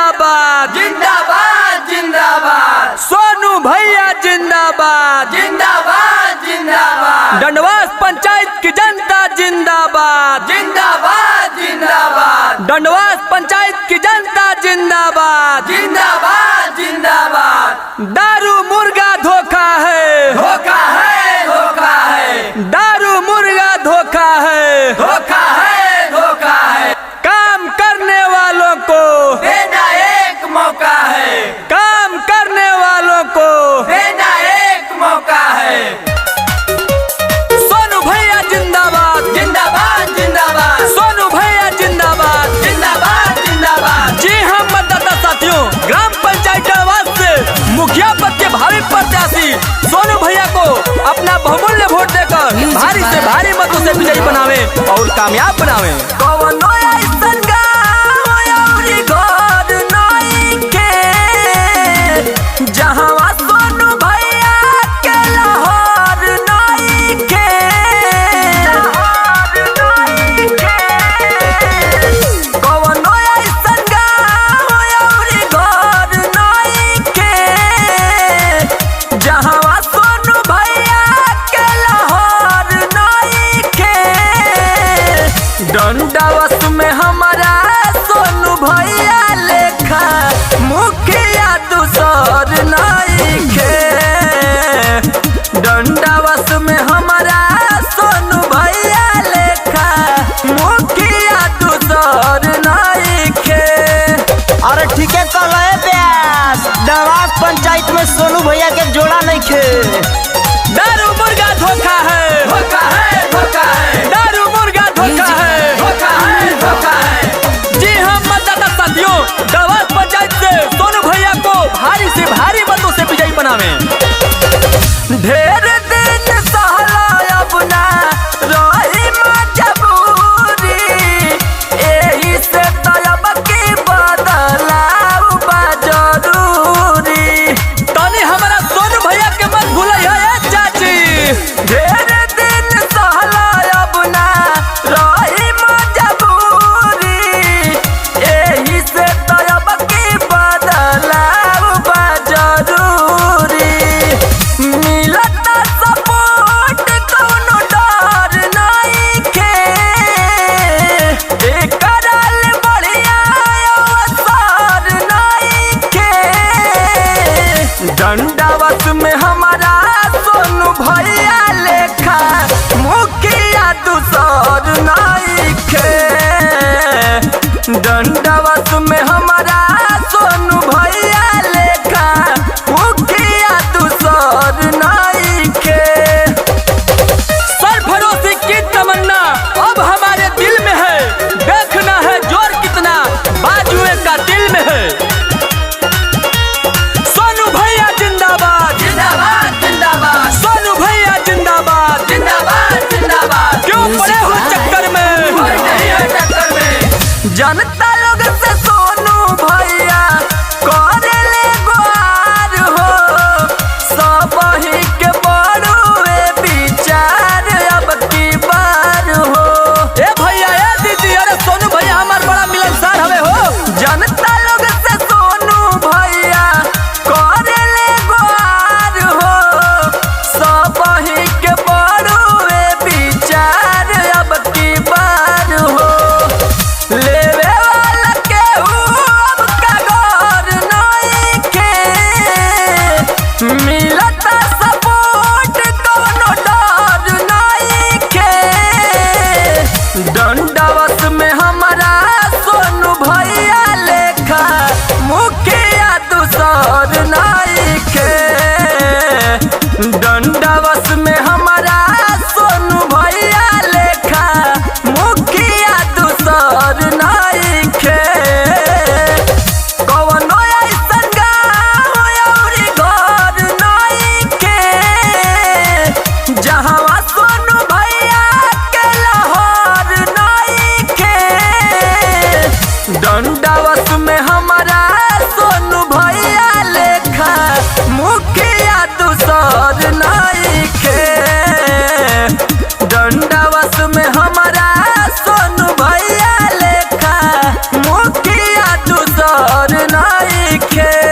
जिंदाबाद जिंदाबाद जिंदाबाद। सोनू भैया जिंदाबाद जिंदाबाद जिंदाबाद। डंडवास पंचायत की जनता जिंदाबाद जिंदाबाद जिंदाबाद। डंडवास पंचायत की जनता जिंदाबाद जिंदाबाद जिंदाबाद। दारू मुर्गा धोखा है, धोखा है, धोखा है, दारू मुर्गा धोखा है, धोखा है, धोखा है। काम करने वालों को देना एक मौका है, काम करने वालों को देना एक मौका है। सोनू भैया जिंदाबाद जिंदाबाद जिंदाबाद। सोनू भैया जिंदाबाद जिंदाबाद जिंदाबाद। जी हाँ मतदाता साथियों, ग्राम पंचायत डंडवास से मुखिया पद के भावी प्रत्याशी सोनू भैया को अपना बहुमूल्य वोट देकर भारी से भारी मतों से विजयी बनावे और कामयाब बनावे। कौनो ऐसन गाँव अउरी घर नइखे जहाँ सोनू भैया के लहर नइखे, कौनो ऐसन गाँव अउरी घर नइखे जहाँ सोनू भैया के लहर नइखे। डंडवास में हमारा सोनू भैया लेखा मुखिया दूसर नइखे। डंडवास में हमारा सोनू भैया लेखा मुखिया दूसर नइखे। अरे ठीके कहले ब्यास, डंडवास पंचायत में सोनू भैया के जोड़ा नहीं खे। दारू मुर्गा धोखा है, धोखा है, धोखा है, दारू मुर्गा धोखा है। धोखा है, धोखा है। जी हाँ मतदाता साथियों, डंडवास पंचायत से सोनू भैया को भारी से भारी मतों से विजयी बनावे। ढेर दिन सहला अब ना रही मजबूरी, एही से तलब की बदलाव बा जरूरी। तनी हमारा सोनू भैया के मत भूलिए ए चाची। ढेर दिन सहला अब ना रही मजबूरी, एही से तलब की बदलाव बा जरूरी। मिलत सपोर्ट कौनो डर नइखे, एकराल बढ़िया अवसर नइखे। डंडवास में हमारा सोनू भैया लेखा मुखिया दूसर नइखे। डंडवास में हमारा सोनू भैया लेखा मुखिया दूसर नइखे। सरफरोशी की तमन्ना अब हमारे दिल में है, देखना है जोर कितना बाजुए का दिल में है। सोनू भैया जिंदाबाद जिंदाबाद जिंदाबाद। सोनू भैया जिंदाबाद। जिंदाबाद जिंदाबाद। क्यों पड़े हो चक्कर में, कोई नहीं है टक्कर में। जनता लोग से सोनू भैया करेले गुहार हो, सब ही के बड़ुए विचार अब की बार हो। ए भैया ए दीदी, अरे सोनू भैया हमार बड़ा मिलनसार हवे हो। जनता लोग से सोनू भैया करेले गुहार हो, सब ही के बड़ुए विचार अब की बार हो। लेवे वाला केहू अब कागर नइखे, मिलत सपोर्ट कौनो डर नइखे। डंडवास में हमारा सोनू भैया लेखा मुखिया दूसर नइखे। डंडवास में हमारा सोनू भैया लेखा मुखिया दूसर नइखे। कौनो ऐसन गाँव अउरी घर नइखे जहाँ सोनू भैया के लहर नइखे। डंडवास में हमारा सोनू भैया लेखा मुखिया दूसर नइखे। डंडवास में हमारा सोनू भैया लेखा मुखिया दूसर डर नहीं खे